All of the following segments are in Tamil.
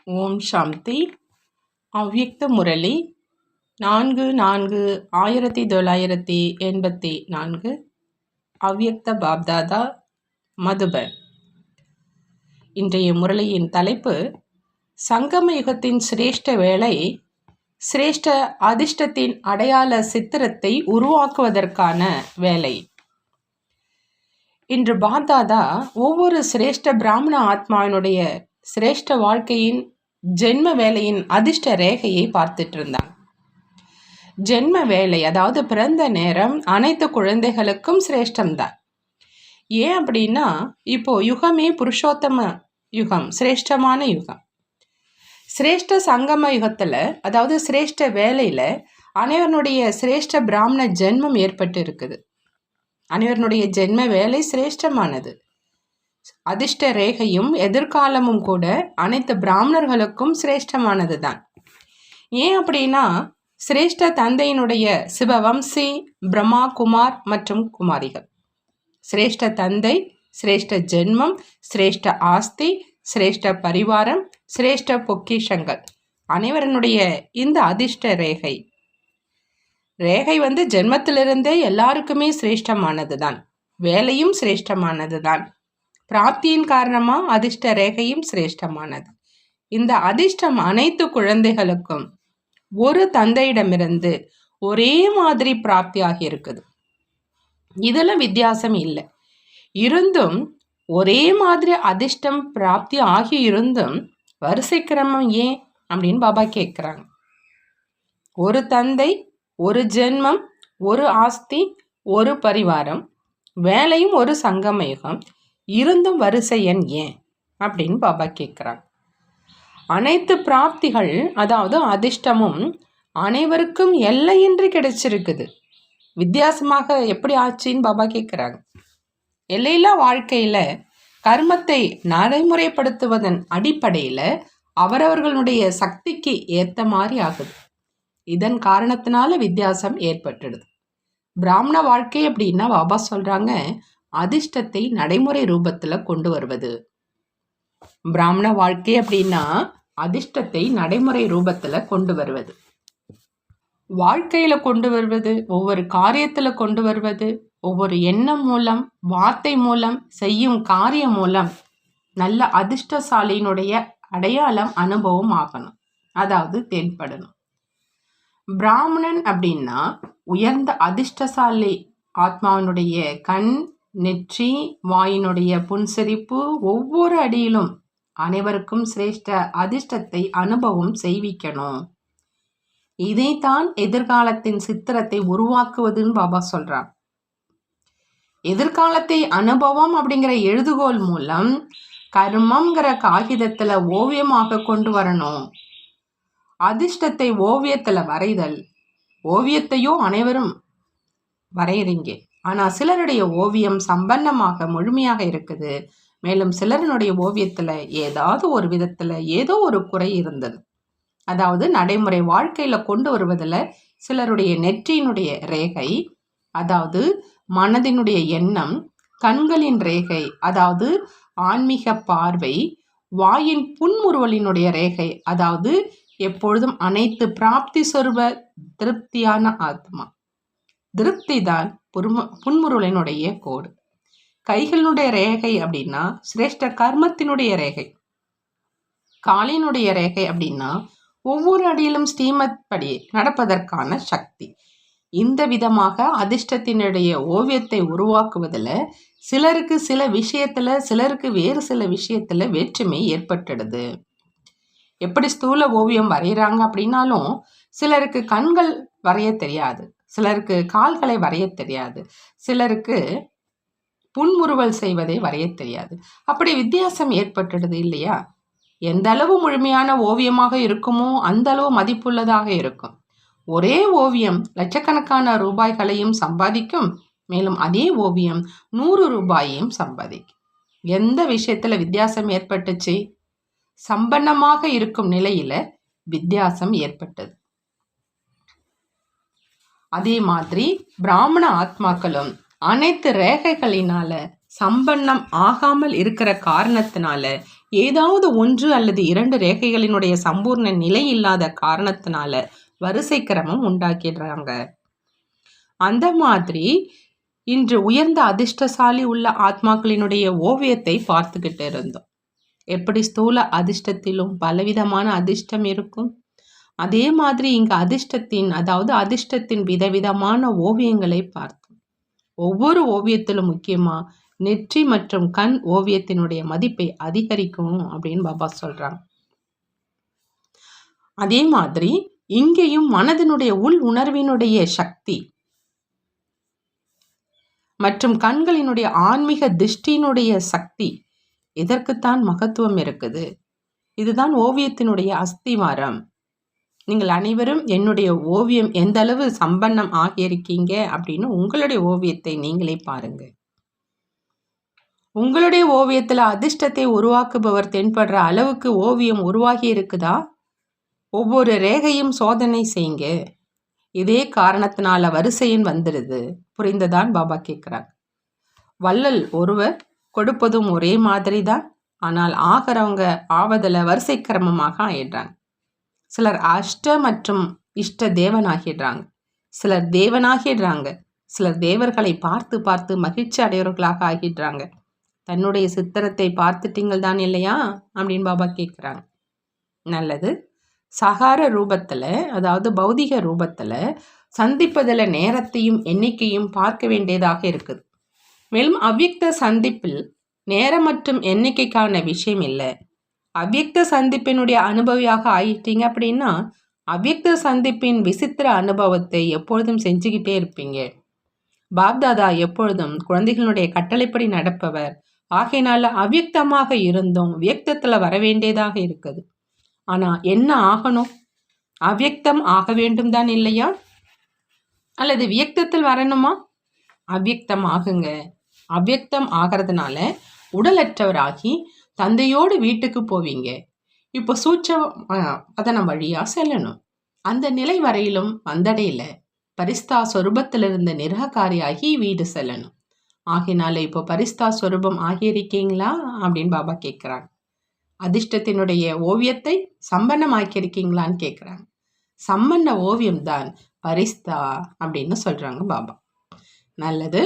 ஓம் சாந்தி. அவ்யக்த முரளி 4/4/1984. அவ்யக்த பாப்தாதா, மதுபன். இன்றைய முரளியின் தலைப்பு சங்கம யுகத்தின் சிரேஷ்ட வேலை, சிரேஷ்ட அதிர்ஷ்டத்தின் அடையாள சித்திரத்தை உருவாக்குவதற்கான வேலை. இன்று பாப்தாதா ஒவ்வொரு சிரேஷ்ட பிராமண ஆத்மாவினுடைய சிரேஷ்ட வாழ்க்கையின் ஜென்ம வேலையின் அதிர்ஷ்ட ரேகையை பார்த்துட்டு இருந்தாங்க. ஜென்ம வேலை, அதாவது பிறந்த நேரம் அனைத்து குழந்தைகளுக்கும் சிரேஷ்டம்தான். ஏன் அப்படின்னா, இப்போ யுகமே புருஷோத்தம யுகம், சிரேஷ்டமான யுகம். சிரேஷ்ட சங்கம யுகத்துல, அதாவது சிரேஷ்ட வேலையில அனைவருடைய சிரேஷ்ட பிராமண ஜென்மம் ஏற்பட்டு இருக்குது. அனைவருடைய ஜென்ம வேலை சிரேஷ்டமானது. அதிர்ஷ்ட ரேகையும் எதிர்காலமும் கூட அனைத்து பிராமணர்களுக்கும் சிரேஷ்டமானது தான். ஏன் அப்படின்னா, சிரேஷ்ட தந்தையினுடைய சிவவம்சி பிரம்மா குமார் மற்றும் குமாரிகள். சிரேஷ்ட தந்தை, சிரேஷ்ட ஜென்மம், சிரேஷ்ட ஆஸ்தி, சிரேஷ்ட பரிவாரம், சிரேஷ்ட பொக்கிஷங்கள், அனைவருடைய இந்த அதிர்ஷ்ட ரேகை ஜென்மத்திலிருந்தே எல்லாருக்குமே சிரேஷ்டமானது தான். வேலையும் சிரேஷ்டமானது தான். பிராப்தியின் காரணமா அதிர்ஷ்ட ரேகையும் சிரேஷ்டமானது. இந்த அதிர்ஷ்டம் அனைத்து குழந்தைகளுக்கும் ஒரு தந்தையிடமிருந்து ஒரே மாதிரி பிராப்தி ஆகி இருக்குது. இதுல வித்தியாசம் இல்லை. இருந்தும் ஒரே மாதிரி அதிர்ஷ்டம் பிராப்தி ஆகி இருந்தும் வரிசை கிரமம் ஏன் அப்படின்னு பாபா கேட்குறாங்க. ஒரு தந்தை, ஒரு ஜென்மம், ஒரு ஆஸ்தி, ஒரு பரிவாரம், வேலையும் ஒரு சங்கம யுகம், இருந்தும் வரிசை எண் ஏன் அப்படின்னு பாபா கேட்குறாங்க. அனைத்து பிராப்திகள், அதாவது அதிர்ஷ்டமும் அனைவருக்கும் எல்லையின்றி கிடைச்சிருக்குது. வித்தியாசமாக எப்படி ஆச்சுன்னு பாபா கேட்குறாங்க. எல்லையில்லா வாழ்க்கையில கர்மத்தை நடைமுறைப்படுத்துவதன் அடிப்படையில அவரவர்களுடைய சக்திக்கு ஏற்ற மாதிரி ஆகுது. இதன் காரணத்தினால வித்தியாசம் ஏற்பட்டுடுது. பிராமண வாழ்க்கை அப்படின்னா பாபா சொல்றாங்க, அதிர்ஷ்டத்தை நடைமுறை ரூபத்துல கொண்டு வருவது. பிராமண வாழ்க்கை அப்படின்னா அதிர்ஷ்டத்தை நடைமுறை ரூபத்துல கொண்டு வருவது, வாழ்க்கையில கொண்டு வருவது, ஒவ்வொரு காரியத்துல கொண்டு வருவது, ஒவ்வொரு எண்ணம் மூலம், வார்த்தை மூலம், செய்யும் காரியம் மூலம் நல்ல அதிர்ஷ்டசாலியினுடைய அடையாளம் அனுபவம் ஆகணும், அதாவது தென்படணும். பிராமணன் அப்படின்னா உயர்ந்த அதிர்ஷ்டசாலி ஆத்மாவினுடைய கண், நெற்றி, வாயினுடைய புன்சிரிப்பு, ஒவ்வொரு அடியிலும் அனைவருக்கும் சிரேஷ்ட அதிர்ஷ்டத்தை அனுபவம் செய்விக்கணும். இதைத்தான் எதிர்காலத்தின் சித்திரத்தை உருவாக்குவதுன்னு பாபா சொல்றார். எதிர்காலத்தை அனுபவம் அப்படிங்கிற எழுதுகோல் மூலம் கர்மம்ங்கிற காகிதத்துல ஓவியமாக கொண்டு வரணும். அதிர்ஷ்டத்தை ஓவியத்துல வரைதல். ஓவியத்தையும் அனைவரும் வரைகிறீங்க, ஆனா சிலருடைய ஓவியம் சம்பன்னமாக முழுமையாக இருக்குது. மேலும் சிலருடைய ஓவியத்துல ஏதாவது ஒரு விதத்துல ஏதோ ஒரு குறை இருந்தது. அதாவது நடைமுறை வாழ்க்கையில கொண்டு வருவதில் சிலருடைய நெற்றியினுடைய ரேகை, அதாவது மனதினுடைய எண்ணம், கண்களின் ரேகை, அதாவது ஆன்மீக பார்வை, வாயின் புன்முறுவலினுடைய ரேகை, அதாவது எப்பொழுதும் அனைத்து பிராப்தி சொருப திருப்தியான ஆத்மா. திருப்தி தான் புன்முறுவலினுடைய கோடு. கைகளினுடைய ரேகை அப்படின்னா சிரேஷ்ட கர்மத்தினுடைய ரேகை. காலினுடைய ரேகை அப்படின்னா ஒவ்வொரு அடியிலும் ஸ்ரீமத் படி நடப்பதற்கான சக்தி. இந்த விதமாக அதிர்ஷ்டத்தினுடைய ஓவியத்தை உருவாக்குவதில் சிலருக்கு சில விஷயத்துல, சிலருக்கு வேறு சில விஷயத்துல வேற்றுமை ஏற்பட்டுடுது. எப்படி ஸ்தூல ஓவியம் வரைகிறாங்க அப்படின்னாலும் சிலருக்கு கண்கள் வரைய தெரியாது, சிலருக்கு கால்களை வரைய தெரியாது, சிலருக்கு புன்முறுவல் செய்வதை வரைய தெரியாது. அப்படி வித்தியாசம் ஏற்பட்டுடுது இல்லையா? எந்த அளவு முழுமையான ஓவியமாக இருக்குமோ அந்த அளவு மதிப்புள்ளதாக இருக்கும். ஒரே ஓவியம் லட்சக்கணக்கான ரூபாய்களையும் சம்பாதிக்கும், மேலும் அதே ஓவியம் 100 ரூபாயையும் சம்பாதிக்கும். எந்த விஷயத்துல வித்தியாசம் ஏற்பட்டுச்சு? சம்பன்னமாக இருக்கும் நிலையில வித்தியாசம் ஏற்பட்டது. அதே மாதிரி பிராமண ஆத்மாக்களும் அனைத்து ரேகைகளினால சம்பன்னம் ஆகாமல் இருக்கிற காரணத்தினால ஏதாவது ஒன்று அல்லது இரண்டு ரேகைகளினுடைய சம்பூர்ண நிலை இல்லாத காரணத்தினால வரிசை கிரமம் உண்டாக்கிடுறாங்க. அந்த மாதிரி இன்று உயர்ந்த அதிர்ஷ்டசாலி உள்ள ஆத்மாக்களினுடைய ஓவியத்தை பார்த்துக்கிட்டு இருந்தோம். எப்படி ஸ்தூல அதிர்ஷ்டத்திலும் பலவிதமான அதிர்ஷ்டம் இருக்கும், அதே மாதிரி இங்கு அதிர்ஷ்டத்தின் விதவிதமான ஓவியங்களை பார்த்தோம். ஒவ்வொரு ஓவியத்திலும் முக்கியமா நெற்றி மற்றும் கண் ஓவியத்தினுடைய மதிப்பை அதிகரிக்கும் அப்படின்னு பாபா சொல்றாங்க. அதே மாதிரி இங்கேயும் மனதினுடைய உள் உணர்வினுடைய சக்தி மற்றும் கண்களினுடைய ஆன்மீக திருஷ்டியினுடைய சக்தி, இதற்குத்தான் மகத்துவம் இருக்குது. இதுதான் ஓவியத்தினுடைய அஸ்திவாரம். நீங்கள் அனைவரும் என்னுடைய ஓவியம் எந்த அளவு சம்பன்னம் ஆகியிருக்கீங்க அப்படின்னு உங்களுடைய ஓவியத்தை நீங்களே பாருங்க. உங்களுடைய ஓவியத்துல அதிர்ஷ்டத்தை உருவாக்குபவர் தென்படுற அளவுக்கு ஓவியம் உருவாகி இருக்குதா? ஒவ்வொரு ரேகையும் சோதனை செய்யுங்க. இதே காரணத்தினால வரிசையின் வந்துடுது. புரிந்ததான் பாபா கேட்கிறார். வள்ளல் ஒருவர் கொடுப்பதும் ஒரே மாதிரி தான், ஆனால் ஆகிறவங்க ஆவதில் வரிசை கிரமமாக ஆயிடுறாங்க. சிலர் அஷ்ட மற்றும் இஷ்ட தேவனாகிடுறாங்க, சிலர் தேவனாகிடுறாங்க, சிலர் தேவர்களை பார்த்து பார்த்து மகிழ்ச்சி அடையவர்களாக ஆகிடுறாங்க. தன்னுடைய சித்திரத்தை பார்த்துட்டீங்கள் தான் இல்லையா அப்படின்னு பாபா கேட்குறாங்க. நல்லது. சகார ரூபத்தில், அதாவது பௌதிக ரூபத்தில் சந்திப்பதில் நேரத்தையும் எண்ணிக்கையும் பார்க்க வேண்டியதாக இருக்குது. மேலும் அவ்வியக்த சந்திப்பில் நேரம் மற்றும் எண்ணிக்கைக்கான விஷயம் இல்லை. அவ்வியக்த சந்திப்பினுடைய அனுபவியாக ஆயிட்டீங்க அப்படின்னா அவ்வியக்த சந்திப்பின் விசித்திர அனுபவத்தை எப்பொழுதும் செஞ்சுக்கிட்டே இருப்பீங்க. பாப்தாதா எப்பொழுதும் குழந்தைகளுடைய கட்டளைப்படி நடப்பவர். ஆகையினால அவ்வியக்தமாக இருந்தும் வியக்தத்தில் வர வேண்டியதாக இருக்குது. ஆனால் என்ன ஆகணும்? அவ்வியக்தம் ஆக வேண்டும் தான் இல்லையா? அல்லது வியக்தத்தில் வரணுமா? அவ்வியக்தம் ஆகுங்க. அவ்வியக்தம் ஆகிறதுனால உடலற்றவராகி தந்தையோடு வீட்டுக்கு போவீங்க. இப்போ பதனம் வழியாக செல்லணும். அந்த நிலை வரையிலும் வந்தடையில பரிஸ்தா சொரூபத்திலிருந்து நிராகாரியாகி வீடு செல்லணும். ஆகினால இப்போ பரிஸ்தா சொரூபம் ஆகியிருக்கீங்களா அப்படின்னு பாபா கேட்குறாங்க. அதிர்ஷ்டத்தினுடைய ஓவியத்தை சம்பன்னமாக்கியிருக்கீங்களான்னு கேட்குறாங்க. சம்பன்ன ஓவியம்தான் பரிஸ்தா அப்படின்னு சொல்றாங்க பாபா. நல்லது.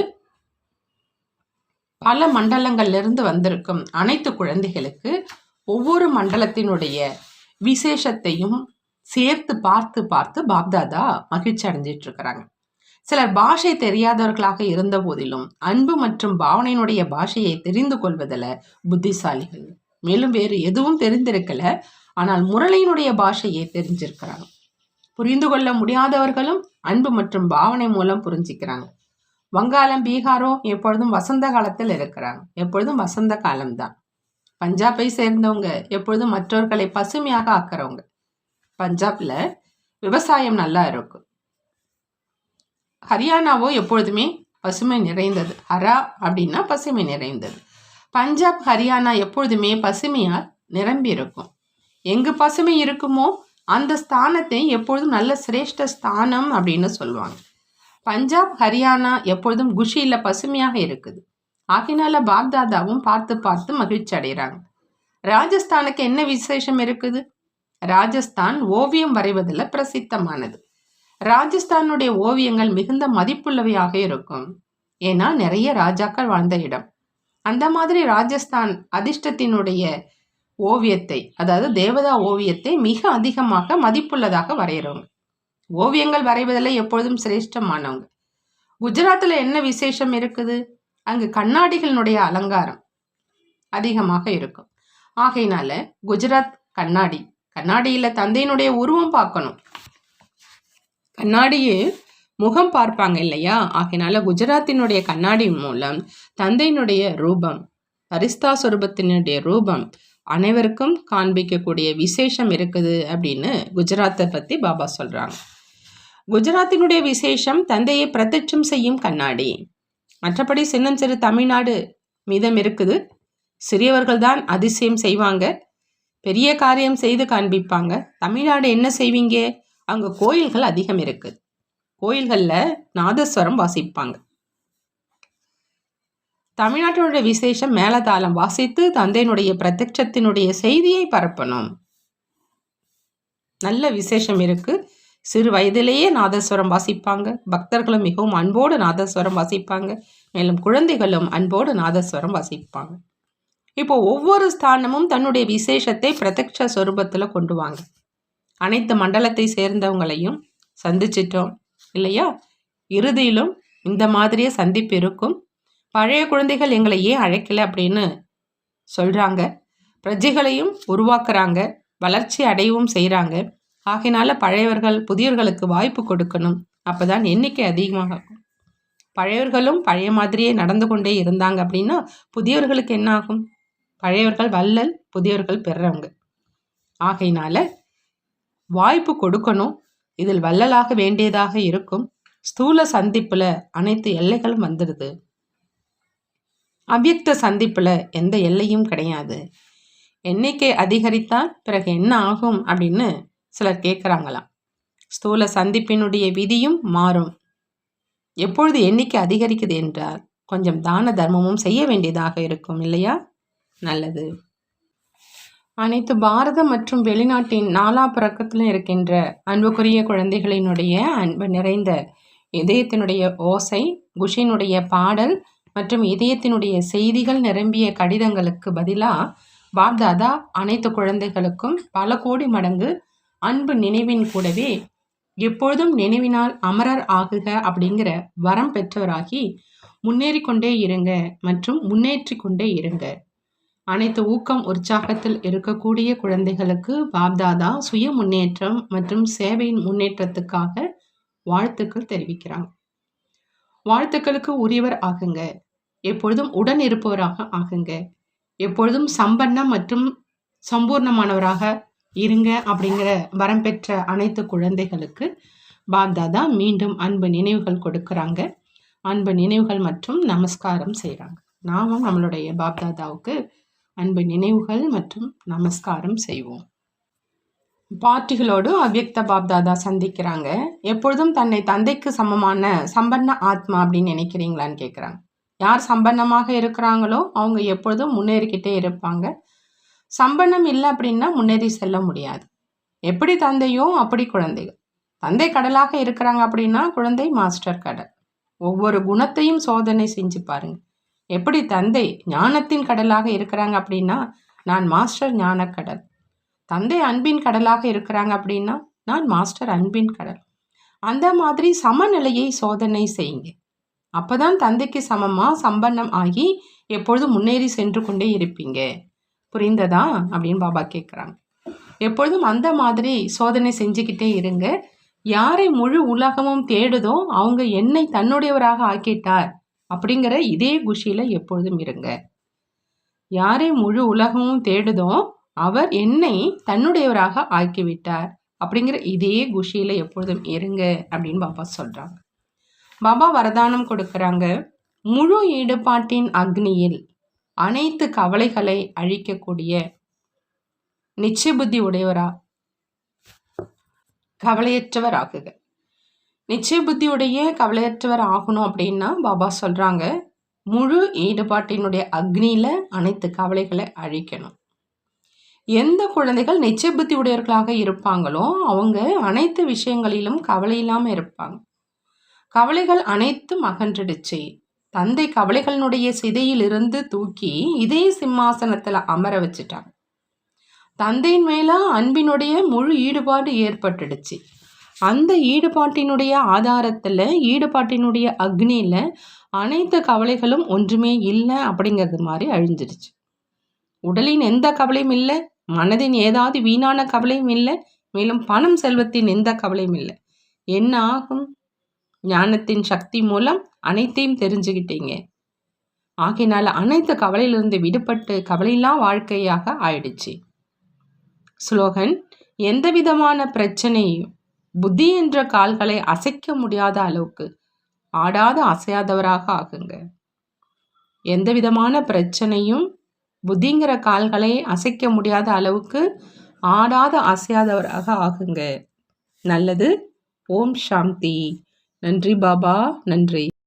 பல மண்டலங்கள்லிருந்து வந்திருக்கும் அனைத்து குழந்தைகளுக்கு ஒவ்வொரு மண்டலத்தினுடைய விசேஷத்தையும் சேர்த்து பார்த்து பார்த்து பாப்தாதா மகிழ்ச்சி அடைஞ்சிட்டு இருக்கிறாங்க. சிலர் பாஷை தெரியாதவர்களாக இருந்த போதிலும் அன்பு மற்றும் பாவனையினுடைய பாஷையை தெரிந்து கொள்வதில் புத்திசாலிகள். மேலும் வேறு எதுவும் தெரிந்திருக்கல, ஆனால் முரளியினுடைய பாஷையை தெரிஞ்சிருக்கிறாங்க. புரிந்து கொள்ள முடியாதவர்களும் அன்பு மற்றும் பாவனை மூலம் புரிஞ்சுக்கிறாங்க. வங்காளம், பீகாரும் எப்பொழுதும் வசந்த காலத்தில் இருக்கிறாங்க. எப்பொழுதும் வசந்த காலம்தான். பஞ்சாபை சேர்ந்தவங்க எப்பொழுதும் மற்றவர்களை பசுமையாக ஆக்கிறவங்க. பஞ்சாப்ல விவசாயம் நல்லா இருக்கும். ஹரியானாவோ எப்பொழுதுமே பசுமை நிறைந்தது. ஹரா அப்படின்னா பசுமை நிறைந்தது. பஞ்சாப், ஹரியானா எப்பொழுதுமே பசுமையால் நிரம்பி இருக்கும். எங்கு பசுமை இருக்குமோ அந்த ஸ்தானத்தை எப்பொழுதும் நல்ல சிரேஷ்ட ஸ்தானம் அப்படின்னு சொல்லுவாங்க. பஞ்சாப், ஹரியானா எப்பொழுதும் குஷியில் பசுமையாக இருக்குது. ஆகினால பாப்தாதாவும் பார்த்து பார்த்து மகிழ்ச்சி அடைகிறாங்க. ராஜஸ்தானுக்கு என்ன விசேஷம் இருக்குது? ராஜஸ்தான் ஓவியம் வரைவதில் பிரசித்தமானது. ராஜஸ்தானுடைய ஓவியங்கள் மிகுந்த மதிப்புள்ளவையாக இருக்கும். ஏன்னா நிறைய ராஜாக்கள் வாழ்ந்த இடம். அந்த மாதிரி ராஜஸ்தான் அதிர்ஷ்டத்தினுடைய ஓவியத்தை, அதாவது தேவதா ஓவியத்தை மிக அதிகமாக மதிப்புள்ளதாக வரைகிறவங்க. ஓவியங்கள் வரைவதில் எப்பொழுதும் சிரேஷ்டமானவங்க. குஜராத்தில் என்ன விசேஷம் இருக்குது? அங்கு கண்ணாடிகளினுடைய அலங்காரம் அதிகமாக இருக்கும். ஆகையினால குஜராத் கண்ணாடியில் தந்தையினுடைய உருவம் பார்க்கணும். கண்ணாடியே முகம் பார்ப்பாங்க இல்லையா? ஆகையினால குஜராத்தினுடைய கண்ணாடி மூலம் தந்தையினுடைய ரூபம், பரிஸ்தா சொரூபத்தினுடைய ரூபம் அனைவருக்கும் காண்பிக்கக்கூடிய விசேஷம் இருக்குது அப்படின்னு குஜராத்தை பற்றி பாபா சொல்கிறாங்க. குஜராத்தினுடைய விசேஷம் தந்தையை பிரத்யட்சம் செய்யும் கண்ணாடி. மற்றபடி சின்னம் சிறு தமிழ்நாடு மீதம் இருக்குது. சிறியவர்கள் தான் அதிசயம் செய்வாங்க, பெரிய காரியம் செய்து காண்பிப்பாங்க. தமிழ்நாடு என்ன செய்வீங்க? அங்கே கோயில்கள் அதிகம் இருக்குது. கோயில்களில் நாதஸ்வரம் வாசிப்பாங்க. தமிழ்நாட்டினுடைய விசேஷம் மேலதாளம் வாசித்து தந்தையினுடைய பிரத்யட்சத்தினுடைய செய்தியை பரப்பணும். நல்ல விசேஷம் இருக்கு. சிறு வயதிலேயே நாதஸ்வரம் வாசிப்பாங்க. பக்தர்களும் மிகவும் அன்போடு நாதஸ்வரம் வாசிப்பாங்க. மேலும் குழந்தைகளும் அன்போடு நாதஸ்வரம் வாசிப்பாங்க. இப்போ ஒவ்வொரு ஸ்தானமும் தன்னுடைய விசேஷத்தை பிரத்யட்ச சொரூபத்தில் கொண்டு வாங்க. அனைத்து மண்டலத்தை சேர்ந்தவங்களையும் சந்திச்சிட்டோம் இல்லையா? இறுதியிலும் இந்த மாதிரியே சந்திப்பு இருக்கும். பழைய குழந்தைகள் எங்களை ஏன் அழைக்கல அப்படின்னு சொல்கிறாங்க. பிரஜைகளையும் உருவாக்குறாங்க, வளர்ச்சி அடையவும் செய்கிறாங்க. ஆகையினால பழையவர்கள் புதியவர்களுக்கு வாய்ப்பு கொடுக்கணும். அப்போ தான் எண்ணிக்கை அதிகமாகும். பழையவர்களும் பழைய மாதிரியே நடந்து கொண்டே இருந்தாங்க அப்படின்னா புதியவர்களுக்கு என்ன ஆகும்? பழையவர்கள் வள்ளல், புதியவர்கள் பெறவங்க. ஆகையினால வாய்ப்பு கொடுக்கணும். இதில் வள்ளலாக வேண்டியதாக இருக்கும். ஸ்தூல சந்திப்பில் அனைத்து எல்லைகளும் வந்துடுது. அவ்யக்த சந்திப்பில் எந்த எல்லையும் கிடையாது. எண்ணிக்கை அதிகரித்தால் பிறகு என்ன ஆகும் அப்படின்னு சிலர் கேட்குறாங்களாம். ஸ்தூல சந்திப்பினுடைய விதியும் மாறும். எப்பொழுது எண்ணிக்கை அதிகரிக்குது என்றால் கொஞ்சம் தான தர்மமும் செய்ய வேண்டியதாக இருக்கும் இல்லையா? நல்லது. அனைத்து பாரதம் மற்றும் வெளிநாட்டின் நாலாபுறக்கத்திலும் இருக்கின்ற அன்புக்குரிய குழந்தைகளினுடைய அன்பு நிறைந்த இதயத்தினுடைய ஓசை, குஷினுடைய பாடல் மற்றும் இதயத்தினுடைய செய்திகள் நிரம்பிய கடிதங்களுக்கு பதிலாக பாப்தாதா அனைத்து குழந்தைகளுக்கும் பல கோடி மடங்கு அன்பு நினைவின் கூடவே எப்பொழுதும் நினைவினால் அமரர் ஆகுக அப்படிங்கிற வரம் பெற்றவராகி முன்னேறி கொண்டே இருங்க மற்றும் முன்னேற்றி கொண்டே இருங்க. அனைத்து ஊக்கம் உற்சாகத்தில் இருக்கக்கூடிய குழந்தைகளுக்கு பாப்தாதா சுய முன்னேற்றம் மற்றும் சேவையின் முன்னேற்றத்துக்காக வாழ்த்துக்கள் தெரிவிக்கிறாங்க. வாழ்த்துக்களுக்கு உரியவர் ஆகுங்க. எப்பொழுதும் உடன் இருப்பவராக ஆகுங்க. எப்பொழுதும் சம்பன்னம் மற்றும் சம்பூர்ணமானவராக இருங்க அப்படிங்கிற வரம் பெற்ற அனைத்து குழந்தைகளுக்கு பாப்தாதா மீண்டும் அன்பு நினைவுகள் கொடுக்குறாங்க. அன்பு நினைவுகள் மற்றும் நமஸ்காரம் செய்கிறாங்க. நாமும் நம்மளுடைய பாப்தாதாவுக்கு அன்பு நினைவுகள் மற்றும் நமஸ்காரம் செய்வோம். பாட்டிகளோடு அவ்யக்த பாப்தாதா சந்திக்கிறாங்க. எப்பொழுதும் தன்னை தந்தைக்கு சமமான சம்பன்ன ஆத்மா அப்படின்னு நினைக்கிறீங்களான்னு கேட்குறாங்க. யார் சம்பன்னமாக இருக்கிறாங்களோ அவங்க எப்பொழுதும் முன்னேறிக்கிட்டே இருப்பாங்க. சம்பன்னம் இல்லை அப்படின்னா முன்னேறி செல்ல முடியாது. எப்படி தந்தையோ அப்படி குழந்தைகள். தந்தை கடலாக இருக்கிறாங்க அப்படின்னா குழந்தை மாஸ்டர் கடல். ஒவ்வொரு குணத்தையும் சோதனை செஞ்சு பாருங்க. எப்படி தந்தை ஞானத்தின் கடலாக இருக்கிறாங்க அப்படின்னா நான் மாஸ்டர் ஞானக்கடல். தந்தை அன்பின் கடலாக இருக்கிறாங்க அப்படின்னா நான் மாஸ்டர் அன்பின் கடல். அந்த மாதிரி சமநிலையை சோதனை செய்யுங்க. அப்போதான் தந்தைக்கு சமமாக சம்பன்னம் ஆகி எப்பொழுதும் முன்னேறி சென்று கொண்டே இருப்பீங்க. புரிந்ததா அப்படின்னு பாபா கேட்குறாங்க. எப்பொழுதும் அந்த மாதிரி சோதனை செஞ்சுக்கிட்டே இருங்க. யாரை முழு உலகமும் தேடுதோ அவங்க என்னை தன்னுடையவராக ஆக்கிட்டார் அப்படிங்கிற இதே குஷியில் எப்பொழுதும் இருங்க. யாரை முழு உலகமும் தேடுதோ அவர் என்னை தன்னுடையவராக ஆக்கிவிட்டார் அப்படிங்கிற இதே குஷியில் எப்பொழுதும் இருங்க அப்படின்னு பாபா சொல்கிறாங்க. பாபா வரதானம் கொடுக்குறாங்க. முழு ஈடுபாட்டின் அக்னியில் அனைத்து கவலைகளை அழிக்கக்கூடிய நிச்சய புத்தி உடையவரா கவலையற்றவர் ஆகுக. நிச்சய புத்தியுடைய கவலையற்றவர் ஆகணும் அப்படின்னா பாபா சொல்கிறாங்க முழு ஈடுபாட்டினுடைய அக்னியில் அனைத்து கவலைகளை அழிக்கணும். எந்த குழந்தைகள் நிச்சய புத்தி உடையவர்களாக இருப்பாங்களோ அவங்க அனைத்து விஷயங்களிலும் கவலை இல்லாமல் இருப்பாங்க. கவலைகள் அனைத்தும் அகன்றுடுச்சு. தந்தை கவலைகளினுடைய சிதையிலிருந்து தூக்கி இதே சிம்மாசனத்தில் அமர வச்சுட்டாங்க. தந்தையின் மேல அன்பினுடைய முழு ஈடுபாடு ஏற்பட்டுடுச்சு. அந்த ஈடுபாட்டினுடைய ஆதாரத்தில் ஈடுபாட்டினுடைய அக்னியில் அனைத்து கவலைகளும் ஒன்றுமே இல்லை அப்படிங்கிறது மாதிரி அழிஞ்சிடுச்சு. உடலின் எந்த கவலையும் இல்லை, மனதின் ஏதாவது வீணான கவலையும் இல்லை, மேலும் பணம் செல்வத்தின் எந்த கவலையும் இல்லை. என்ன ஆகும்? ஞானத்தின் சக்தி மூலம் அனைத்தையும் தெரிஞ்சுக்கிட்டீங்க. ஆகையினால அனைத்து கவலையிலிருந்து விடுபட்டு கவலையில்லா வாழ்க்கையாக ஆயிடுச்சு. ஸ்லோகன்: எந்த விதமான பிரச்சனையும் புத்தி என்ற கால்களை அசைக்க முடியாத அளவுக்கு ஆடாத அசையாதவராக ஆகுங்க. எந்த விதமான பிரச்சனையும் புத்திங்கிற கால்களை அசைக்க முடியாத அளவுக்கு ஆடாத அசையாதவராக ஆகுங்க. நல்லது. ஓம் சாந்தி. நன்றி பாபா. நன்றி.